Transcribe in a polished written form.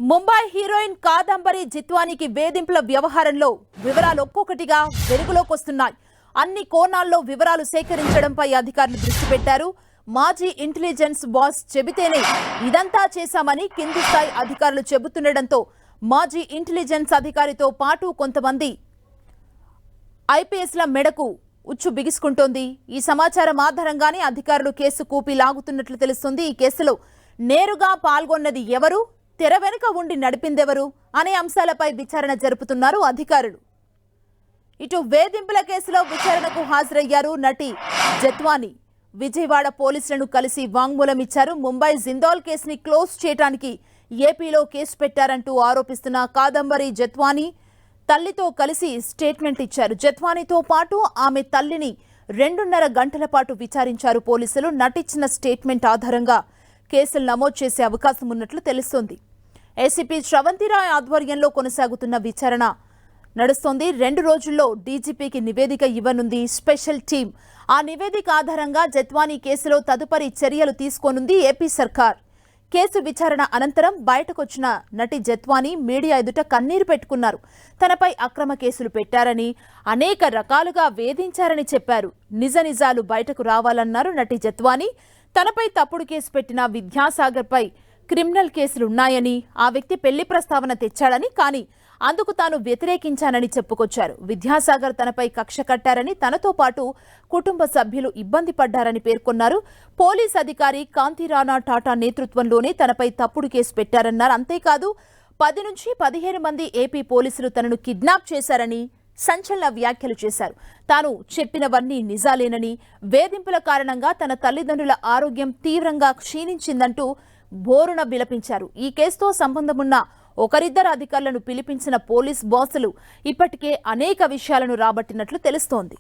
Mumbai heroine Kadambari జిత్వానికి వేధింపుల వ్యవహారంలో వివరాలు ఒక్కొక్కటిగా వెలుగులోకి వస్తున్నాయి. అన్ని కోణాల్లో వివరాలు సేకరించడంపై అధికారులు దృష్టి పెట్టారు. మాజీ ఇంటెలిజెన్స్ బాస్ చెబితేనే ఇదంతా చేశామని కింది స్థాయి అధికారులు చెబుతుండటంతో మాజీ ఇంటెలిజెన్స్ అధికారితో పాటు కొంతమంది ఐపీఎస్ల మెడకు ఉచ్చు బిగుసుకుంటోంది. ఈ సమాచారం ఆధారంగానే అధికారులు కేసు కూపి లాగుతున్నట్లు తెలుస్తుంది. ఈ కేసులో నేరుగా పాల్గొన్నది ఎవరు, తెర వెనుక ఉండి నడిపిందెవరు అనే అంశాలపై విచారణ జరుపుతున్నారు అధికారులు. ఇటు వేధింపుల కేసులో విచారణకు హాజరయ్యారు నటి జత్వానీ. విజయవాడ పోలీసులను కలిసి వాంగ్మూలం ఇచ్చారు. ముంబై జిందాల్ కేసుని క్లోజ్ చేయడానికి ఏపీలో కేసు పెట్టారంటూ ఆరోపిస్తున్న కాదంబరి జత్వానీ తల్లితో కలిసి స్టేట్మెంట్ ఇచ్చారు. జత్వానీతో పాటు ఆమె తల్లిని 2.5 గంటల పాటు విచారించారు పోలీసులు. నటిచ్చిన స్టేట్మెంట్ ఆధారంగా కేసులు నమోదు చేసే అవకాశం ఉన్నట్లు తెలుస్తోంది. ఏసీపీ శ్రవంతిరాయ్ ఆధ్వర్యంలో కొనసాగుతున్న విచారణ నడుస్తోంది. 2 రోజుల్లో డీజీపీకి నివేదిక ఇవ్వనుంది స్పెషల్ టీం. ఆ నివేదిక ఆధారంగా జత్వానీ కేసులో తదుపరి చర్యలు తీసుకోనుంది ఏపీ సర్కార్. కేసు విచారణ అనంతరం బయటకొచ్చిన నటి జత్వానీ మీడియా ఎదుట కన్నీరు పెట్టుకున్నారు. తనపై అక్రమ కేసులు పెట్టారని, అనేక రకాలుగా వేధించారని చెప్పారు. నిజాలు బయటకు రావాలన్నారు నటి జత్వానీ. తనపై తప్పుడు కేసు పెట్టిన విద్యాసాగర్పై క్రిమినల్ కేసులున్నాయని, ఆ వ్యక్తి పెళ్లి ప్రస్తావన తెచ్చాడని, కానీ అందుకు తాను వ్యతిరేకించానని చెప్పుకొచ్చారు. విద్యాసాగర్ తనపై కక్ష కట్టారని, తనతో పాటు కుటుంబ సభ్యులు ఇబ్బంది పడ్డారని పేర్కొన్నారు. పోలీస్ అధికారి కాంతిరాణా టాటా నేతృత్వంలోనే తనపై తప్పుడు కేసు పెట్టారన్నారు. అంతేకాదు 10 నుంచి 15 మంది ఏపీ పోలీసులు తనను కిడ్నాప్ చేశారని సంచలన వ్యాఖ్యలు చేశారు. తాను చెప్పినవన్నీ నిజాలేనని, వేధింపుల కారణంగా తన తల్లిదండ్రుల ఆరోగ్యం తీవ్రంగా క్షీణించిందంటూ బోరున విలపించారు. ఈ కేసుతో సంబంధమున్న ఒకరిద్దరు అధికారులను పిలిపించిన పోలీస్ బాసులు ఇప్పటికే అనేక విషయాలను రాబట్టినట్లు తెలుస్తోంది.